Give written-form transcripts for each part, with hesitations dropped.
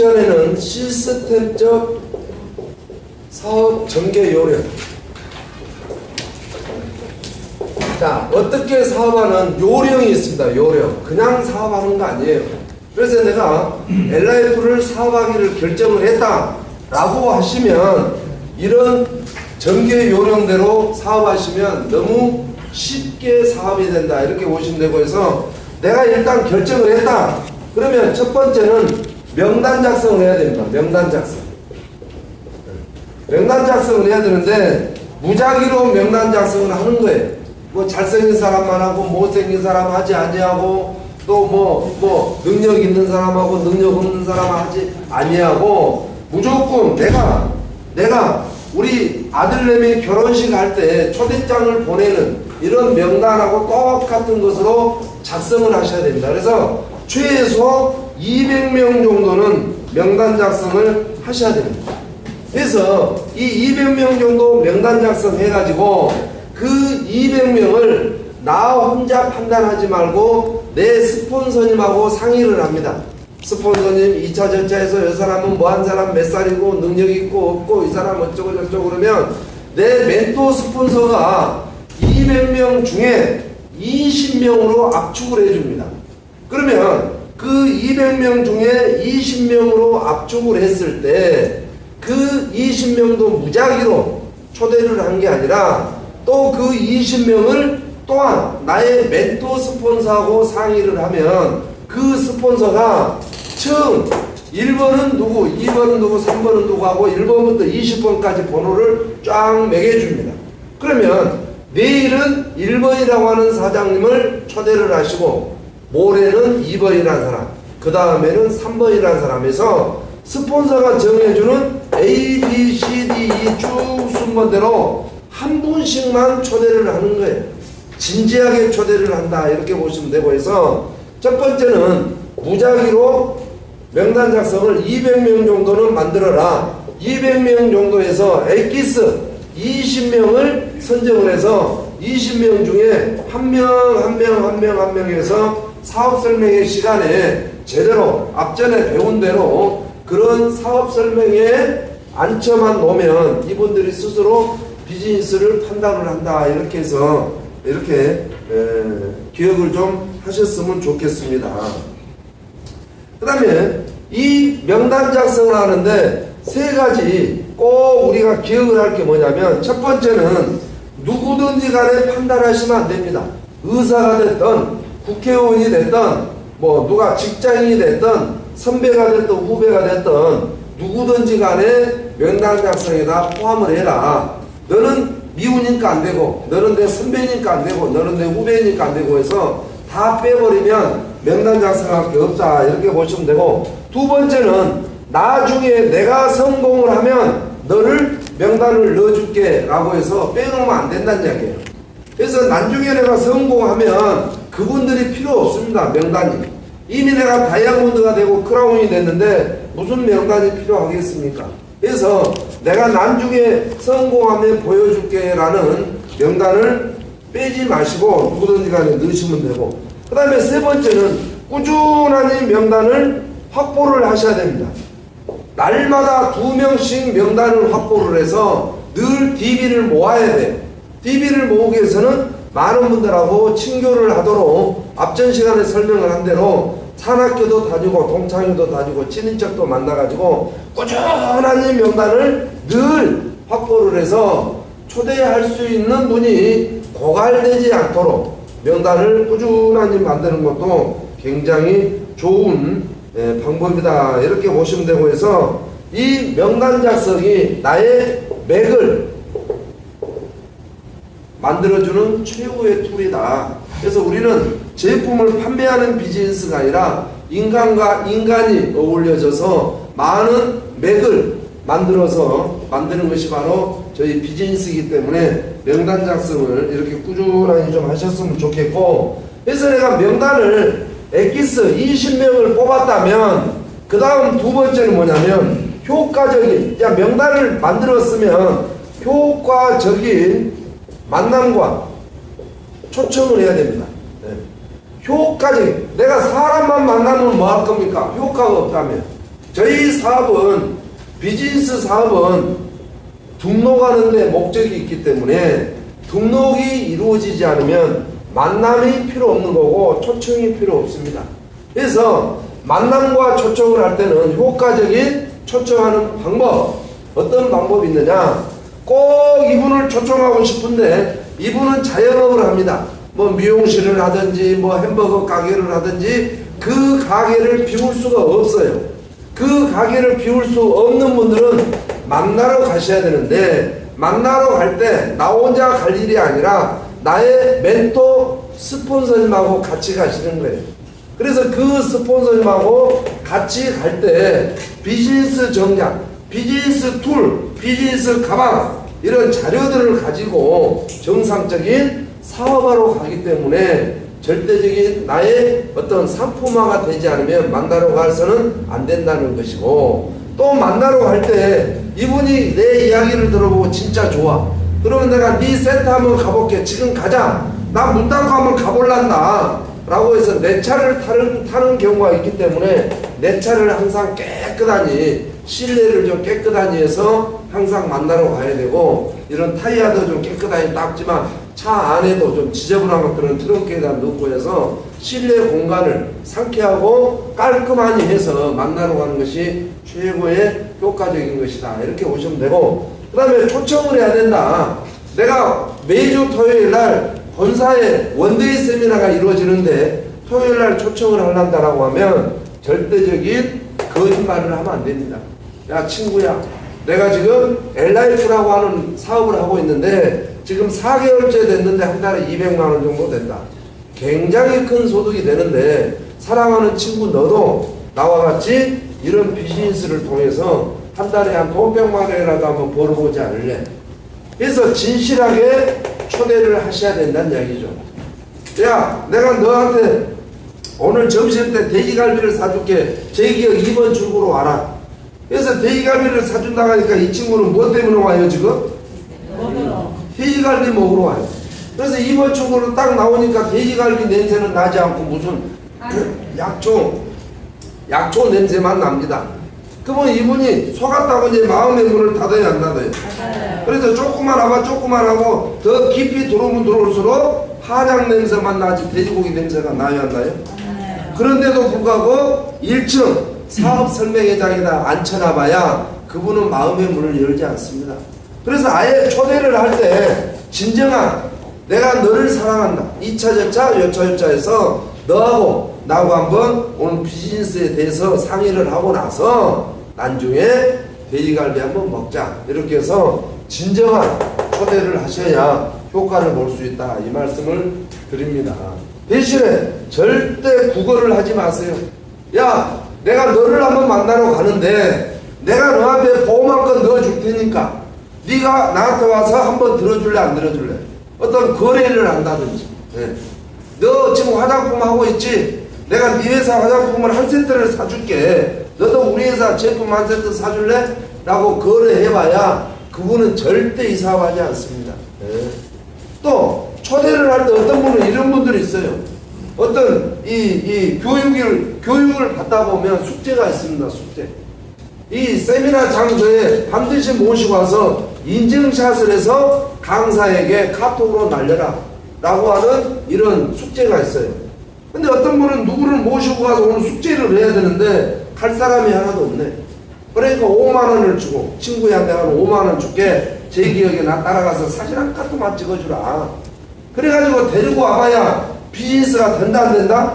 시간에는 시스템적 사업 전개 요령. 자, 어떻게 사업하는 요령이 있습니다. 요령. 그냥 사업하는 거 아니에요. 그래서 내가 LIF를 사업하기를 결정을 했다라고 하시면 이런 전개 요령대로 사업하시면 너무 쉽게 사업이 된다 이렇게 보시면 되고 해서 내가 일단 결정을 했다. 그러면 첫 번째는 명단 작성을 해야 됩니다. 명단 작성. 명단 작성을 해야 되는데 무작위로 명단 작성을 하는 거예요. 뭐 잘생긴 사람만 하고 못생긴 사람 하지 아니하고 또 뭐 능력 있는 사람하고 능력 없는 사람 하지 아니하고 무조건 내가 우리 아들내미 결혼식 할 때 초대장을 보내는 이런 명단하고 똑같은 것으로 작성을 하셔야 됩니다. 그래서 최소 200명 정도는 명단 작성을 하셔야 됩니다. 그래서 이 200명 정도 명단 작성해가지고 그 200명을 나 혼자 판단하지 말고 내 스폰서님하고 상의를 합니다. 스폰서님 2차 절차에서 이 사람은 뭐한 사람 몇 살이고 능력 있고 없고 이 사람 어쩌고 저쩌고 그러면 내 멘토 스폰서가 200명 중에 20명으로 압축을 해줍니다. 그러면 그 200명 중에 20명으로 압축을 했을 때 그 20명도 무작위로 초대를 한 게 아니라 또 그 20명을 또한 나의 멘토 스폰서하고 상의를 하면 그 스폰서가 총 1번은 누구, 2번은 누구, 3번은 누구 하고 1번부터 20번까지 번호를 쫙 매겨줍니다. 그러면 내일은 1번이라고 하는 사장님을 초대를 하시고 모레는 2번이라는 사람, 그 다음에는 3번이라는 사람에서 스폰서가 정해주는 A, B, C, D, E 쭉 순번대로 한 분씩만 초대를 하는 거예요. 진지하게 초대를 한다 이렇게 보시면 되고 해서 첫 번째는 무작위로 명단 작성을 200명 정도는 만들어라. 200명 정도에서 엑기스 20명을 선정을 해서 20명 중에 한 명에서 사업 설명회 시간에 제대로 앞전에 배운 대로 그런 사업 설명에 앉혀만 놓으면 이분들이 스스로 비즈니스를 판단을 한다 이렇게 해서 이렇게 기억을 좀 하셨으면 좋겠습니다. 그 다음에 이 명단 작성을 하는데 세 가지 꼭 우리가 기억을 할 게 뭐냐면 첫 번째는 누구든지 간에 판단하시면 안 됩니다. 의사가 됐든 국회의원이 됐든 뭐 누가 직장인이 됐든 선배가 됐든 후배가 됐든 누구든지 간에 명단 작성에다 포함을 해라. 너는 미우니까 안 되고 너는 내 선배니까 안 되고 너는 내 후배니까 안 되고 해서 다 빼버리면 명단 작성할 게 없다 이렇게 보시면 되고 두 번째는 나중에 내가 성공을 하면 너를 명단을 넣어줄게 라고 해서 빼놓으면 안 된다는 이야기예요. 그래서 나중에 내가 성공하면 그분들이 필요 없습니다. 명단이 이미 내가 다이아몬드가 되고 크라운이 됐는데 무슨 명단이 필요하겠습니까? 그래서 내가 나중에 성공하면 보여줄게 라는 명단을 빼지 마시고 누구든지 간에 넣으시면 되고 그 다음에 세 번째는 꾸준히 명단을 확보를 하셔야 됩니다. 날마다 2명씩 명단을 확보를 해서 늘 DB를 모아야 돼요. DB를 모으기 위해서는 많은 분들하고 친교를 하도록 앞전 시간에 설명을 한 대로 산학교도 다니고 동창회도 다니고 친인척도 만나가지고 꾸준히 명단을 늘 확보를 해서 초대할 수 있는 분이 고갈되지 않도록 명단을 꾸준히 만드는 것도 굉장히 좋은 방법이다 이렇게 보시면 되고 해서 이 명단 작성이 나의 맥을 만들어주는 최고의 툴이다. 그래서 우리는 제품을 판매하는 비즈니스가 아니라 인간과 인간이 어울려져서 많은 맥을 만들어서 만드는 것이 바로 저희 비즈니스이기 때문에 명단 작성을 이렇게 꾸준히 좀 하셨으면 좋겠고 그래서 내가 명단을 엑기스 20명을 뽑았다면 그 다음 두 번째는 뭐냐면 효과적인 명단을 만들었으면 효과적인 만남과 초청을 해야 됩니다. 효과적인 내가 사람만 만나면 뭐 할 겁니까? 효과가 없다면 저희 사업은, 비즈니스 사업은 등록하는 데 목적이 있기 때문에 등록이 이루어지지 않으면 만남이 필요 없는 거고 초청이 필요 없습니다. 그래서 만남과 초청을 할 때는 효과적인 초청하는 방법, 어떤 방법이 있느냐, 꼭 이분을 초청하고 싶은데 이분은 자영업을 합니다. 뭐 미용실을 하든지 뭐 햄버거 가게를 하든지 그 가게를 비울 수가 없어요. 그 가게를 비울 수 없는 분들은 만나러 가셔야 되는데, 만나러 갈 때 나 혼자 갈 일이 아니라 나의 멘토 스폰서님하고 같이 가시는 거예요. 그래서 그 스폰서님하고 같이 갈 때 비즈니스 정장, 비즈니스 툴, 비즈니스 가방 이런 자료들을 가지고 정상적인 사업하러 가기 때문에 절대적인 나의 어떤 상품화가 되지 않으면 만나러 가서는 안 된다는 것이고, 또 만나러 갈 때 이분이 내 이야기를 들어보고 진짜 좋아. 그러면 내가 네 센터 한번 가볼게. 지금 가자. 나 문 닫고 한번 가볼란다. 라고 해서 내 차를 타는 경우가 있기 때문에 내 차를 항상 깨끗하니, 실내를 좀 깨끗하니 해서 항상 만나러 가야 되고, 이런 타이어도 좀 깨끗하니 닦지만 차 안에도 좀 지저분한 것들은 트렁크에다 넣고 해서 실내 공간을 상쾌하고 깔끔하니 해서 만나러 가는 것이 최고의 효과적인 것이다. 이렇게 보시면 되고, 그 다음에 초청을 해야 된다. 내가 매주 토요일 날 본사에 원데이 세미나가 이루어지는데 토요일 날 초청을 하려고 하면 절대적인 거짓말을 하면 안 됩니다. 야 친구야, 내가 지금 엘라이프라고 하는 사업을 하고 있는데 지금 4개월째 됐는데 한 달에 200만 원 정도 된다. 굉장히 큰 소득이 되는데 사랑하는 친구 너도 나와 같이 이런 비즈니스를 통해서 한 달에 한 돈 100만 원이라도 한번 벌어보지 않을래? 그래서 진실하게 초대를 하셔야 된다는 이야기죠. 야, 내가 너한테 오늘 점심 때 돼지갈비를 사줄게. 제기역 2번 출구로 와라. 그래서 돼지갈비를 사준다고 하니까 이 친구는 뭐 때문에 와요 지금? 돼지갈비 먹으러 와요. 그래서 2번 출구로 딱 나오니까 돼지갈비 냄새는 나지 않고 무슨 약초 냄새만 납니다. 그러면 이분이 속았다고 이제 마음의 문을 닫아야 안 닫아요? 그래서 조금만 하고 더 깊이 들어오면 들어올수록 한약 냄새만 나지 돼지고기 냄새가 나요 안 나요? 그런데도 불구하고 1층 사업 설명회장에다 앉혀놔봐야 그분은 마음의 문을 열지 않습니다. 그래서 아예 초대를 할 때 진정한 내가 너를 사랑한다. 2차 절차, 요차 절차에서 너하고 나하고 한번 오늘 비즈니스에 대해서 상의를 하고 나서 나중에 돼지갈비 한번 먹자. 이렇게 해서 진정한 초대를 하셔야 효과를 볼 수 있다. 이 말씀을 드립니다. 대신에 절대 구걸을 하지 마세요. 야, 내가 너를 한번 만나러 가는데 내가 너한테 보험한 건 넣어줄 테니까 네가 나한테 와서 한번 들어줄래 안 들어줄래? 어떤 거래를 한다든지. 네. 너 지금 화장품 하고 있지? 내가 네 회사 화장품을 한 세트를 사줄게. 너도 우리 회사 제품 한 세트 사줄래? 라고 거래해봐야 그분은 절대 이 사업하지 않습니다. 네. 또 초대를 할 때 어떤 분은 이런 분들이 있어요. 어떤 이 교육을 받다 보면 숙제가 있습니다. 숙제. 이 세미나 장소에 반드시 모시고 와서 인증샷을 해서 강사에게 카톡으로 날려라 라고 하는 이런 숙제가 있어요. 근데 어떤 분은 누구를 모시고 가서 오늘 숙제를 해야 되는데 갈 사람이 하나도 없네. 그러니까 5만원을 주고 친구야 내가 5만원 줄게. 제 기억에 나 따라가서 사진 한 카톡만 찍어주라. 그래가지고 데리고 와봐야 비즈니스가 된다 안 된다?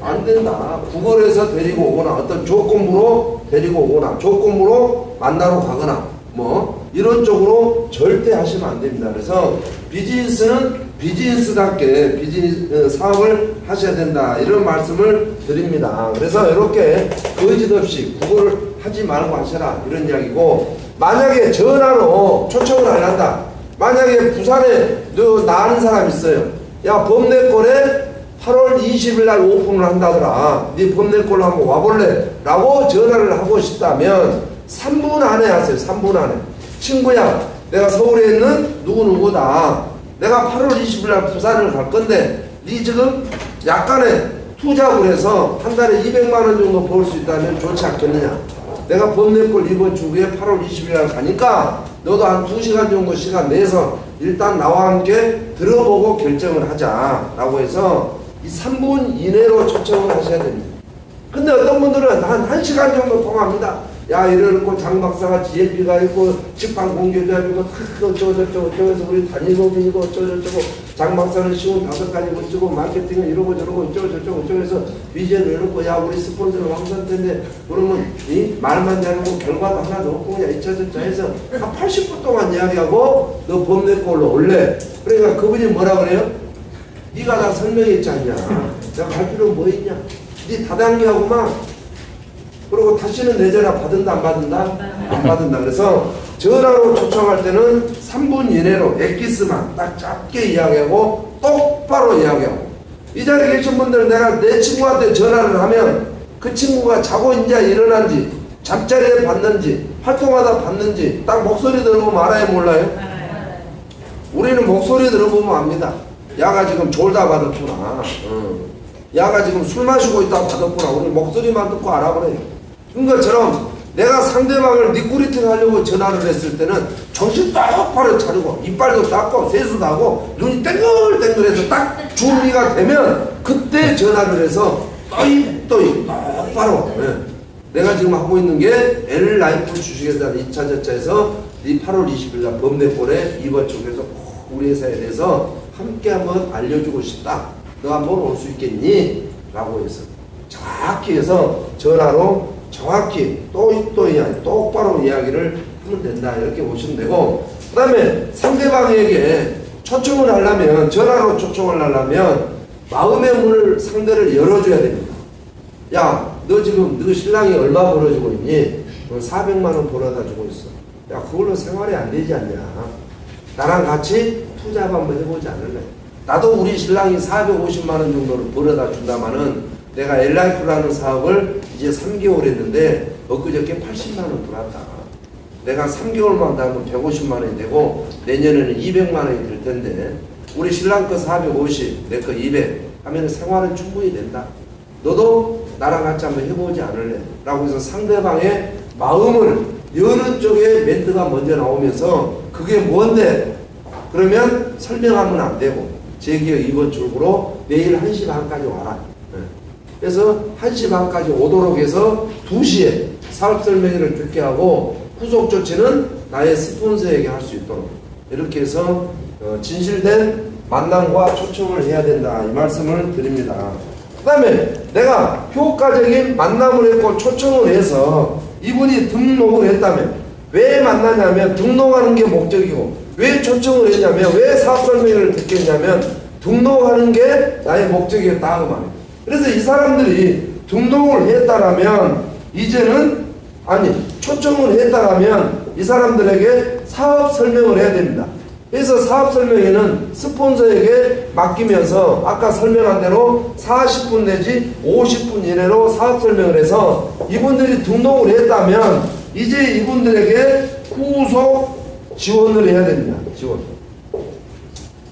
안 된다. 구걸해서 데리고 오거나 어떤 조건부로 데리고 오거나 조건부로 만나러 가거나 뭐 이런 쪽으로 절대 하시면 안 됩니다. 그래서 비즈니스는 비즈니스답게 비즈니스 사업을 하셔야 된다. 이런 말씀을 드립니다. 그래서 이렇게 거짓 없이 구걸을 하지 말고 하셔라. 이런 이야기고, 만약에 전화로 초청을 안 한다. 만약에 부산에 나 아는 사람 있어요. 야, 범내골에 8월 20일 날 오픈을 한다더라. 네 범내골로 한번 와볼래? 라고 전화를 하고 싶다면 3분 안에 하세요. 3분 안에. 친구야, 내가 서울에 있는 누구누구다. 내가 8월 20일 날 부산을 갈 건데 네 지금 약간의 투잡을 해서 한 달에 200만 원 정도 벌 수 있다면 좋지 않겠느냐. 내가 법내골 이번 주에 8월 20일 날 가니까 너도 한 2시간 정도 시간 내서 일단 나와 함께 들어보고 결정을 하자라고 해서 이 3분 이내로 초청을 하셔야 됩니다. 근데 어떤 분들은 한 1시간 정도 통합니다. 야, 이래놓고 장 박사가 GLP가 있고 식판 공개자 있고 어쩌고저쩌고 해서 우리 단일법인이고 어쩌고저쩌고 장 박사는 시험 5가지 어쩌고 마케팅은 이러고 저러고 어쩌고저쩌고 해서 비전을 내놓고 야, 우리 스폰서는 왕산태인데 그러면 이 말만 잘하고 결과도 하나도 없고 그냥 이차저차 해서 한 80분 동안 이야기하고 너 법내꼴로 올래. 그러니까 그분이 뭐라 그래요? 네가 다 설명했지 않냐. 내가 갈 필요는 뭐 있냐. 네 다단계하고만. 그리고 다시는 내 전화 받은다 안 받은다? 안 받은다. 그래서 전화로 초청할 때는 3분 이내로 엑기스만 딱 짧게 이야기하고 똑바로 이야기하고, 이 자리에 계신 분들 내가 내 친구한테 전화를 하면 그 친구가 자고 이제 일어난지 잠자리에 받는지 활동하다 받는지 딱 목소리 들어보면 알아요 몰라요? 알아요. 우리는 목소리 들어보면 압니다. 야가 지금 졸다 받았구나. 야가 지금 술 마시고 있다 받았구나. 우리 목소리만 듣고 알아버려요. 그런 것처럼 내가 상대방을 니꾸리팅 하려고 전화를 했을 때는 정신 똑바로 차리고 이빨도 닦고 세수도 하고 눈이 땡글땡글해서 딱 준비가 되면 그때 전화를 해서 또이 똑바로. 네. 내가 지금 하고 있는 게 L라이프 주식에 대한 2차 저차에서 이 8월 20일 날 법내골에 이번 쪽에서 우리 회사에 대해서 함께 한번 알려주고 싶다. 너 한번 올 수 있겠니? 라고 해서 정확히 해서 전화로 정확히 똑바로 이야기를 하면 된다. 이렇게 보시면 되고, 그 다음에 상대방에게 초청을 하려면, 전화로 초청을 하려면 마음의 문을 상대를 열어줘야 됩니다. 야, 너 지금 너 신랑이 얼마 벌어주고 있니? 400만 원 벌어다 주고 있어. 야, 그걸로 생활이 안 되지 않냐. 나랑 같이 투자 한번 해보지 않을래? 나도 우리 신랑이 450만 원 정도를 벌어다 준다마는 내가 엘라이프라는 사업을 이제 3개월 했는데 엊그저께 80만 원 들어왔다. 내가 3개월만 더 하면 150만 원이 되고 내년에는 200만 원이 될 텐데 우리 신랑 거 450, 내 거 200 하면 생활은 충분히 된다. 너도 나랑 같이 한번 해보지 않을래? 라고 해서 상대방의 마음을 여는 쪽에 멘트가 먼저 나오면서 그게 뭔데? 그러면 설명하면 안 되고 제 기업 이번 출구로 내일 1시 반까지 와라. 그래서 1시 반까지 오도록 해서 2시에 사업 설명회를 듣게 하고 후속 조치는 나의 스폰서에게 할 수 있도록 이렇게 해서 진실된 만남과 초청을 해야 된다. 이 말씀을 드립니다. 그 다음에 내가 효과적인 만남을 했고 초청을 해서 이분이 등록을 했다면 왜 만나냐면 등록하는 게 목적이고 왜 초청을 했냐면 왜 사업 설명회를 듣겠냐면 등록하는 게 나의 목적이었다 그 말이에요. 그래서 이 사람들이 등록을 했다라면 이제는 초청을 했다라면 이 사람들에게 사업 설명을 해야 됩니다. 그래서 사업 설명회는 스폰서에게 맡기면서 아까 설명한 대로 40분 내지 50분 이내로 사업 설명을 해서 이분들이 등록을 했다면 이제 이분들에게 후속 지원을 해야 됩니다. 지원.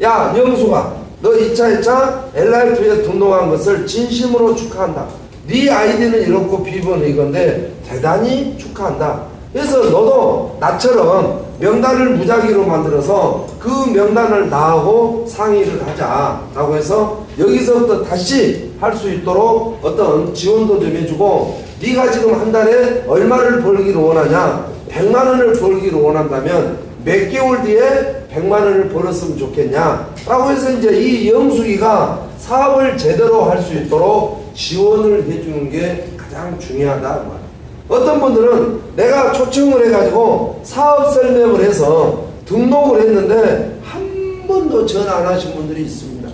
야, 영수가 너 2차, 1차 LIF에 등록한 것을 진심으로 축하한다. 네 아이디는 이렇고 비번은 이건데 대단히 축하한다. 그래서 너도 나처럼 명단을 무작위로 만들어서 그 명단을 나하고 상의를 하자라고 해서 여기서부터 다시 할 수 있도록 어떤 지원도 좀 해주고 네가 지금 한 달에 얼마를 벌기를 원하냐? 100만 원을 벌기를 원한다면 몇 개월 뒤에 100만 원을 벌었으면 좋겠냐? 라고 해서 이제 이 영숙이가 사업을 제대로 할 수 있도록 지원을 해주는 게 가장 중요하다. 어떤 분들은 내가 초청을 해가지고 사업 설명을 해서 등록을 했는데 한 번도 전화 안 하신 분들이 있습니다.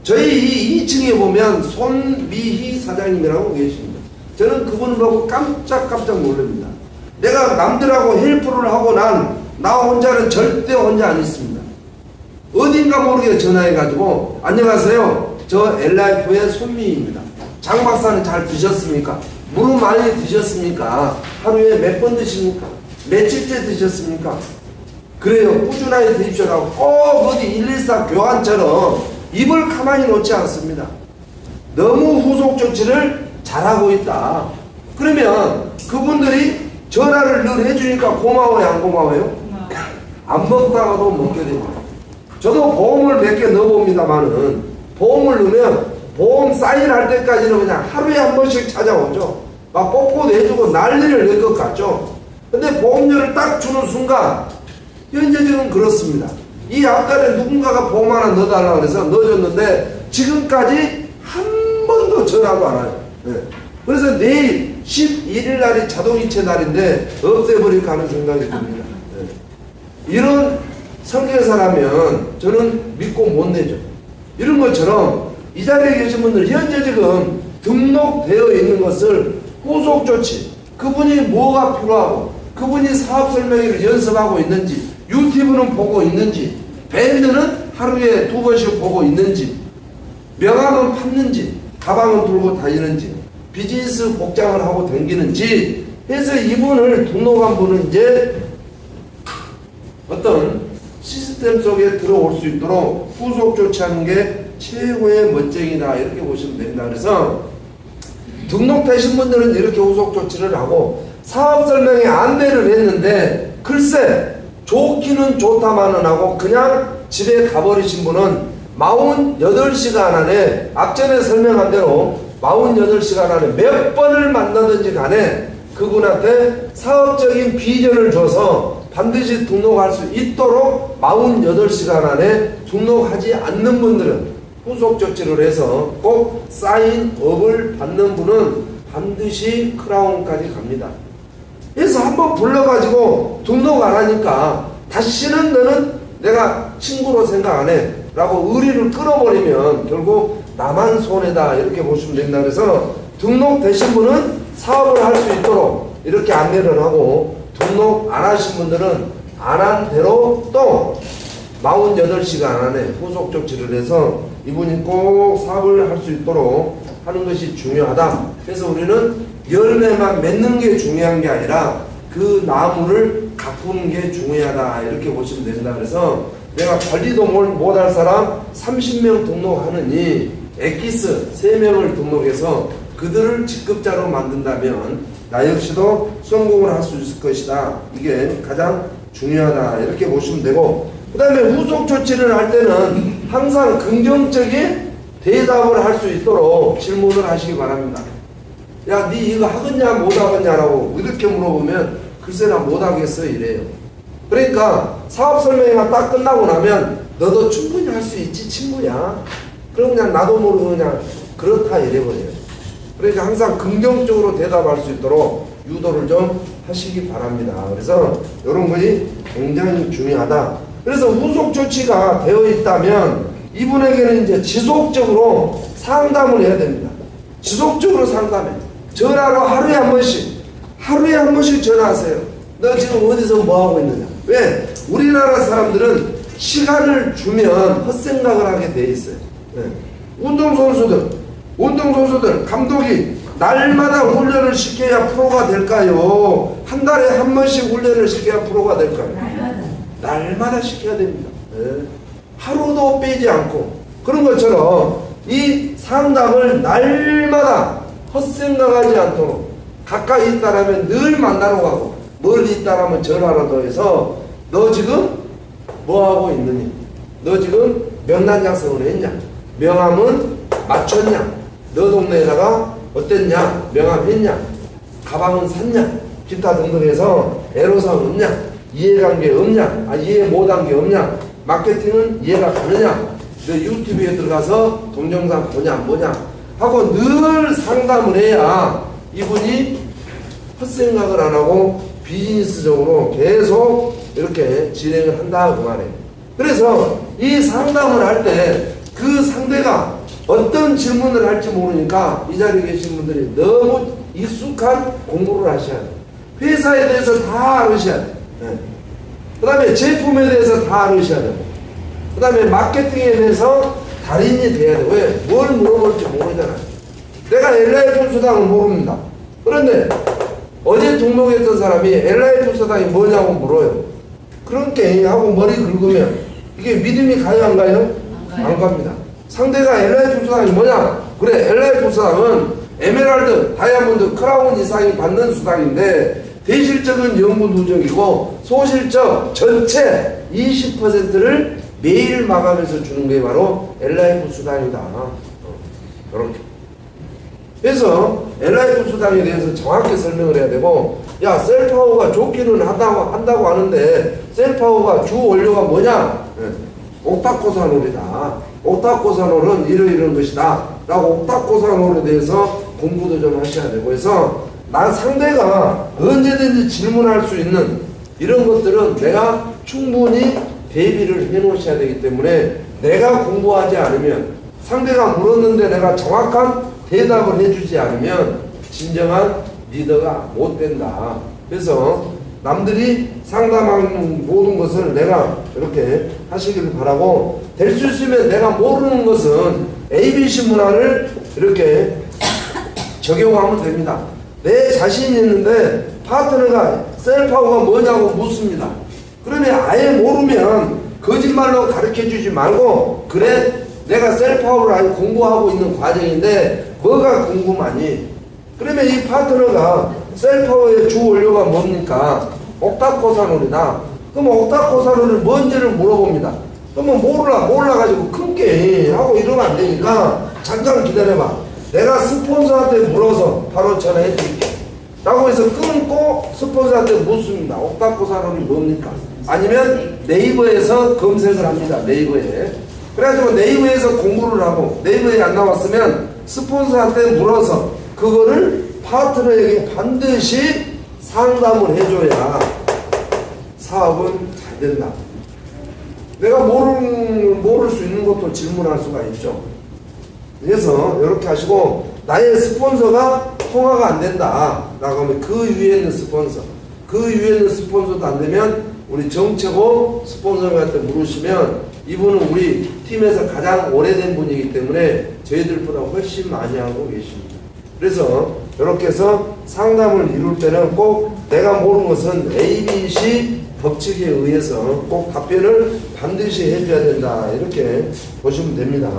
저희 이 2층에 보면 손미희 사장님이라고 계십니다. 저는 그분을 보고 깜짝깜짝 놀랍니다. 내가 남들하고 헬프를 하고 나 혼자는 절대 혼자 안 있습니다. 어딘가 모르게 전화해가지고 안녕하세요. 저 엘라이프의 손미희입니다. 장 박사는 잘 드셨습니까? 물을 많이 드셨습니까? 하루에 몇 번 드십니까? 며칠째 드셨습니까? 그래요. 꾸준하게 드십시오라고 꼭 어디 114 교환처럼 입을 가만히 놓지 않습니다. 너무 후속 조치를 잘하고 있다. 그러면 그분들이 전화를 늘 해주니까 고마워요, 안 고마워요? 안 먹다가도 먹게 됩니다. 저도 보험을 몇 개 넣어봅니다만은 보험을 넣으면 보험 사인할 때까지는 그냥 하루에 한 번씩 찾아오죠. 막 뽀뽀도 해주고 난리를 낼 것 같죠. 근데 보험료를 딱 주는 순간 현재 지금 그렇습니다. 이 앞달에 누군가가 보험 하나 넣어달라고 해서 넣어줬는데 지금까지 한 번도 전화도 안 와요. 네. 그래서 내일 11일 날이 자동이체 날인데 없애버릴까 하는 생각이 듭니다. 네. 이런 설계사라면 저는 믿고 못 내죠. 이런 것처럼 이 자리에 계신 분들 현재 지금 등록되어 있는 것을 후속 조치, 그분이 뭐가 필요하고 그분이 사업 설명회를 연습하고 있는지, 유튜브는 보고 있는지, 밴드는 하루에 2번씩 보고 있는지, 명함은 팠는지, 가방은 들고 다니는지, 비즈니스 복장을 하고 다니는지 해서 이분을 등록한 분은 이제 어떤 시스템 속에 들어올 수 있도록 후속 조치하는 게 최고의 멋쟁이다, 이렇게 보시면 됩니다. 그래서 등록되신 분들은 이렇게 후속 조치를 하고 사업 설명에 안내를 했는데 글쎄 좋기는 좋다마는 하고 그냥 집에 가버리신 분은 48시간 안에 앞전에 설명한 대로 48시간 안에 몇 번을 만나든지 간에 그분한테 사업적인 비전을 줘서 반드시 등록할 수 있도록 48시간 안에 등록하지 않는 분들은 후속 조치를 해서 꼭 사인업을 받는 분은 반드시 크라운까지 갑니다. 그래서 한번 불러가지고 등록 안 하니까 다시는 너는 내가 친구로 생각 안 해 라고 의리를 끊어버리면 결국 나만 손해다, 이렇게 보시면 된다. 그래서 등록되신 분은 사업을 할 수 있도록 이렇게 안내를 하고 등록 안 하신 분들은 안 한 대로 또 48시간 안에 후속 조치를 해서 이분이 꼭 사업을 할 수 있도록 하는 것이 중요하다. 그래서 우리는 열매만 맺는 게 중요한 게 아니라 그 나무를 가꾸는 게 중요하다, 이렇게 보시면 된다. 그래서 내가 관리도 못할 사람 30명 등록하느니 엑기스 3명을 등록해서 그들을 직급자로 만든다면 나 역시도 성공을 할 수 있을 것이다. 이게 가장 중요하다, 이렇게 보시면 되고, 그 다음에 후속 조치를 할 때는 항상 긍정적인 대답을 할 수 있도록 질문을 하시기 바랍니다. 야, 니 이거 하겠냐 못하겠냐라고 이렇게 물어보면 글쎄 나 못하겠어 이래요. 그러니까 사업 설명회가 딱 끝나고 나면 너도 충분히 할 수 있지 친구야. 그럼 그냥 나도 모르고 그냥 그렇다 이래버려요. 그러니까 항상 긍정적으로 대답할 수 있도록 유도를 좀 하시기 바랍니다. 그래서 이런 것이 굉장히 중요하다. 그래서 후속 조치가 되어 있다면 이분에게는 이제 지속적으로 상담을 해야 됩니다. 지속적으로 상담해. 전화로 하루에 한 번씩 전화하세요. 너 지금 어디서 뭐 하고 있느냐. 왜? 우리나라 사람들은 시간을 주면 헛생각을 하게 돼 있어요. 네. 운동선수들 감독이 날마다 훈련을 시켜야 프로가 될까요? 한 달에 한 번씩 훈련을 시켜야 프로가 될까요? 날마다 시켜야 됩니다. 네. 하루도 빼지 않고. 그런 것처럼 이 상담을 날마다 헛생각하지 않도록 가까이 있다라면 늘 만나러 가고 멀리 있다라면 전화라도 해서 너 지금 뭐하고 있느니? 너 지금 명단 작성을 했냐? 명함은 맞췄냐? 너 동네에다가 어땠냐? 명함 했냐? 가방은 샀냐? 기타 등등 해서 애로사항 없냐? 이해관계 없냐? 이해 못한 게 없냐? 마케팅은 이해가 가느냐? 너 유튜브에 들어가서 동영상 보냐 뭐냐? 하고 늘 상담을 해야 이분이 헛생각을 안 하고 비즈니스적으로 계속 이렇게 진행을 한다, 그 말이에요. 그래서 이 상담을 할 때 그 상대가 어떤 질문을 할지 모르니까 이 자리에 계신 분들이 너무 익숙한 공부를 하셔야 돼요. 회사에 대해서 다 알으셔야 돼요. 네. 그 다음에 제품에 대해서 다 알으셔야 되고, 그 다음에 마케팅에 대해서 달인이 돼야 돼요. 왜? 뭘 물어볼지 모르잖아요. 내가 LIF 수당을 모릅니다. 그런데 어제 등록했던 사람이 LIF 수당이 뭐냐고 물어요. 그렇게 하고 머리 긁으면 이게 믿음이 가요 안 가요? 안 갑니다. 상대가 LIF 수당이 뭐냐? 그래, LIF 수당은 에메랄드, 다이아몬드, 크라운 이상이 받는 수당인데 대실적은 영구 누적이고 소실적 전체 20%를 매일 마감해서 주는 게 바로 LIF 수당이다. 이렇게. 그래서 LIF 수당에 대해서 정확히 설명을 해야 되고, 야, 셀파워가 좋기는 한다고 하는데 셀파워가 주 원료가 뭐냐? 옥타코사놀이다. 옥타코사놀은 이러이러한 것이다 라고 옥타코사놀에 대해서 공부도 좀 하셔야 되고 해서 상대가 언제든지 질문할 수 있는 이런 것들은 내가 충분히 대비를 해 놓으셔야 되기 때문에 내가 공부하지 않으면, 상대가 물었는데 내가 정확한 대답을 해주지 않으면 진정한 리더가 못 된다. 그래서 남들이 상담하는 모든 것을 내가 이렇게 하시길 바라고, 될 수 있으면 내가 모르는 것은 ABC 문화를 이렇게 적용하면 됩니다. 내 자신이 있는데 파트너가 셀파워가 뭐냐고 묻습니다. 그러면 아예 모르면 거짓말로 가르쳐주지 말고, 그래, 내가 셀파워를 아직 공부하고 있는 과정인데 뭐가 궁금하니? 그러면 이 파트너가 셀파워의 주 원료가 뭡니까? 옥타코사놀이다. 그럼 옥타코사놀을 뭔지를 물어봅니다. 그러면 몰라가지고 큰게 하고 이러면 안 되니까 잠깐 기다려봐. 내가 스폰서한테 물어서 바로 전화해 줄게 라고 해서 끊고 스폰서한테 묻습니다. 옥타코사놀이 뭡니까? 아니면 네이버에서 검색을 합니다. 네이버에. 그래가지고 네이버에서 공부를 하고 네이버에 안 나왔으면 스폰서한테 물어서 그거를 파트너에게 반드시 상담을 해줘야 사업은 잘 된다. 내가 모를 수 있는 것도 질문할 수가 있죠. 그래서 이렇게 하시고, 나의 스폰서가 통화가 안 된다 라고 하면 그 위에 있는 스폰서, 그 위에 있는 스폰서도 안 되면 우리 정채고 스폰서한테 물으시면 이분은 우리 팀에서 가장 오래된 분이기 때문에 저희들보다 훨씬 많이 하고 계십니다. 그래서 이렇게 해서 상담을 이룰 때는 꼭 내가 모르는 것은 ABC 법칙에 의해서 꼭 답변을 반드시 해줘야 된다, 이렇게 보시면 됩니다.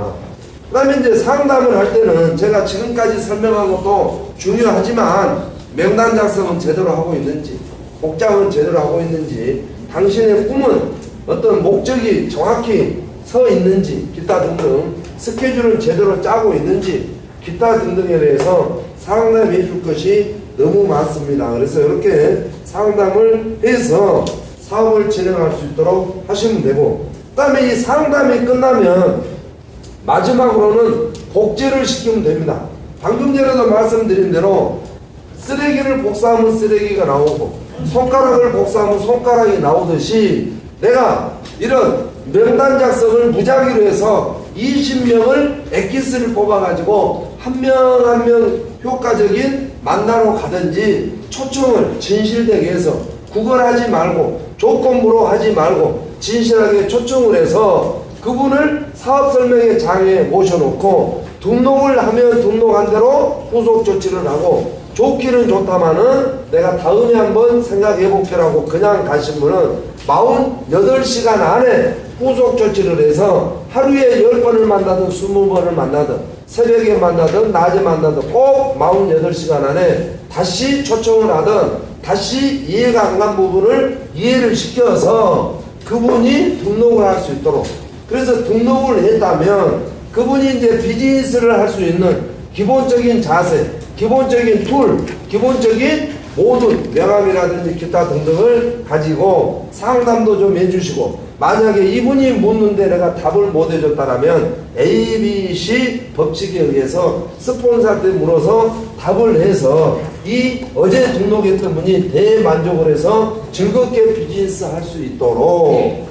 그 다음에 이제 상담을 할 때는 제가 지금까지 설명한 것도 중요하지만 명단 작성은 제대로 하고 있는지, 복장은 제대로 하고 있는지, 당신의 꿈은 어떤 목적이 정확히 서 있는지, 기타 등등 스케줄을 제대로 짜고 있는지, 기타 등등에 대해서 상담해 줄 것이 너무 많습니다. 그래서 이렇게 상담을 해서 사업을 진행할 수 있도록 하시면 되고, 그 다음에 이 상담이 끝나면 마지막으로는 복제를 시키면 됩니다. 방금 전에도 말씀드린 대로 쓰레기를 복사하면 쓰레기가 나오고 손가락을 복사하면 손가락이 나오듯이 내가 이런 명단 작성을 무작위로 해서 20명을 엑기스를 뽑아가지고 한 명 한 명 효과적인 만나러 가든지 초청을 진실되게 해서 구걸하지 말고 조건부로 하지 말고 진실하게 초청을 해서 그분을 사업설명회 장에 모셔놓고 등록을 하면 등록한 대로 후속 조치를 하고, 좋기는 좋다마는 내가 다음에 한번 생각해 볼게라고 그냥 가신 분은 48시간 안에 후속 조치를 해서 하루에 10번을 만나든 20번을 만나든 새벽에 만나든 낮에 만나든 꼭 48시간 안에 다시 초청을 하든 다시 이해가 안 간 부분을 이해를 시켜서 그분이 등록을 할 수 있도록, 그래서 등록을 했다면 그분이 이제 비즈니스를 할 수 있는 기본적인 자세, 기본적인 툴, 기본적인 모든 명함이라든지 기타 등등을 가지고 상담도 좀 해주시고, 만약에 이분이 묻는데 내가 답을 못 해줬다라면 ABC 법칙에 의해서 스폰서한테 물어서 답을 해서 이 어제 등록했던 분이 대만족을 해서 즐겁게 비즈니스 할 수 있도록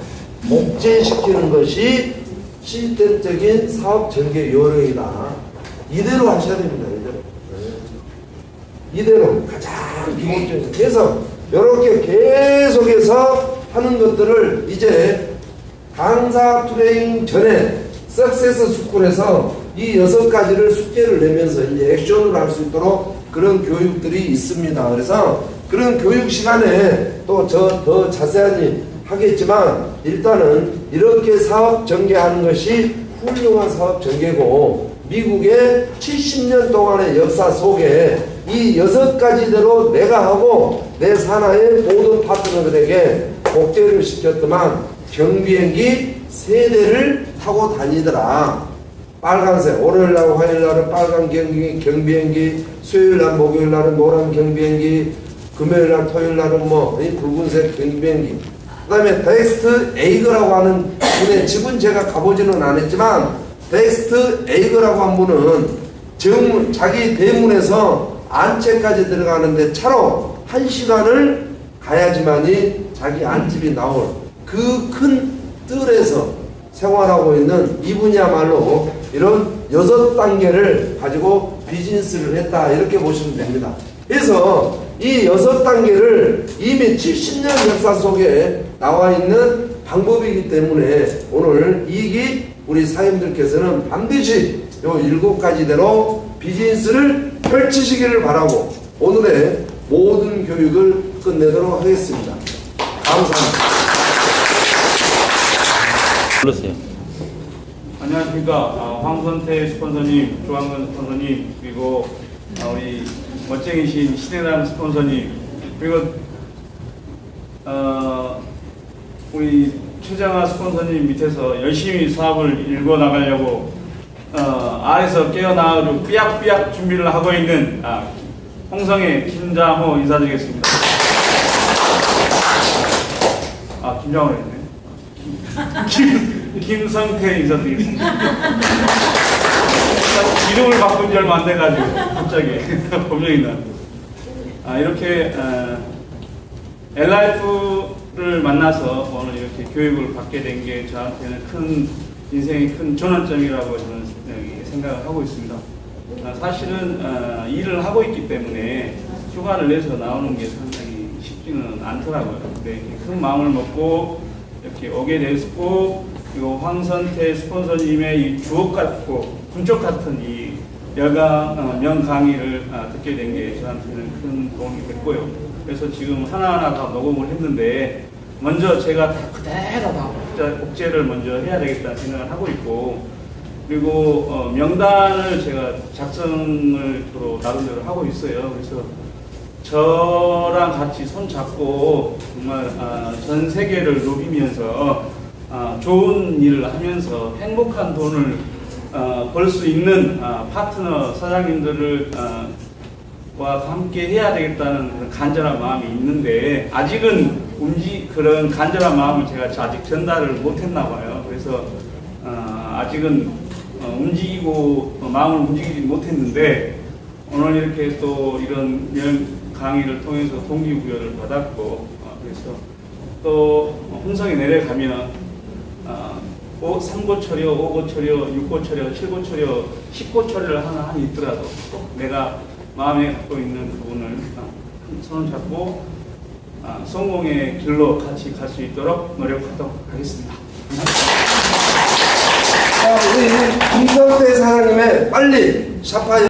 복제시키는 것이 시스템적인 사업 전개 요령이다. 이대로 하셔야 됩니다. 이대로 가장 기본적인. 그래서 이렇게 계속해서 하는 것들을 이제 강사 트레이닝 전에 석세스 스쿨에서 이 6가지를 숙제를 내면서 이제 액션을 할 수 있도록 그런 교육들이 있습니다. 그래서 그런 교육 시간에 또 더 자세하게 하겠지만 일단은 이렇게 사업 전개하는 것이 훌륭한 사업 전개고, 미국의 70년 동안의 역사 속에 이 6가지대로 내가 하고 내 산하의 모든 파트너들에게 복제를 시켰더만 경비행기 3대를 타고 다니더라. 빨간색, 월요일날 화요일날은 빨간 경비행기, 수요일날 목요일날은 노란 경비행기, 금요일날 토요일날은 붉은색 경비행기. 그 다음에 덱스트 에이거라고 하는 분의 집은 제가 가보지는 않았지만 덱스트 에이거라고 한 분은 자기 대문에서 안채까지 들어가는데 차로 1시간을 가야지만이 자기 안집이 나올 그 큰 뜰에서 생활하고 있는 이분이야말로 이런 6단계를 가지고 비즈니스를 했다 이렇게 보시면 됩니다. 그래서 이 6단계를 이미 70년 역사 속에 나와 있는 방법이기 때문에 오늘 우리 사장님들께서는 반드시 이 7가지대로 비즈니스를 펼치시기를 바라고 오늘의 모든 교육을 끝내도록 하겠습니다. 감사합니다. 불렀어요. 안녕하십니까. 황선태 스폰서님, 조항근 스폰서님, 그리고 우리 멋쟁이신 신혜남 스폰서님, 그리고 우리 최정아 스폰서님 밑에서 열심히 사업을 일궈 나가려고 아래서 깨어나가지고 삐약삐약 준비를 하고 있는 홍성의 김장호 인사드리겠습니다. 김장호 했네. 김성태 인사드리겠습니다. 이름을 바꾼 지 얼마 안 돼가지고 갑자기 법령이 나. 이렇게 LIF를 만나서 오늘 이렇게 교육을 받게 된 게 저한테는 인생의 큰 전환점이라고 저는 생각을 하고 있습니다. 사실은 일을 하고 있기 때문에 휴가를 내서 나오는 게 상당히 쉽지는 않더라고요. 근데 큰 마음을 먹고 이렇게 오게 됐고, 그리고 황선태 스폰서님의 이 주옥 같고 군쪽 같은 이 명 강의를 듣게 된 게 저한테는 큰 도움이 됐고요. 그래서 지금 하나하나 다 녹음을 했는데 먼저 제가 다 그대로 다 복제를 먼저 해야 되겠다는 생각을 하고 있고, 그리고 명단을 제가 작성을 주로 나름대로 하고 있어요. 그래서 저랑 같이 손 잡고 정말 전 세계를 누비면서 좋은 일을 하면서 행복한 돈을 벌 수 있는 파트너 사장님들을 와 함께 해야 되겠다는 그런 간절한 마음이 있는데 아직은 그런 간절한 마음을 제가 아직 전달을 못했나 봐요. 그래서 아직은 마음을 움직이지 못했는데 오늘 이렇게 또 이런 강의를 통해서 동기부여를 받았고, 그래서 또 홍성에 내려가면 3고 처려, 5고 처려, 6고 처려, 7고 처려, 10고 처리를 하나 있더라도 꼭 내가 마음에 갖고 있는 부분을 손을 잡고 성공의 길로 같이 갈 수 있도록 노력하도록 하겠습니다. 자, 우리 김성태 사장님의 빨리 샤파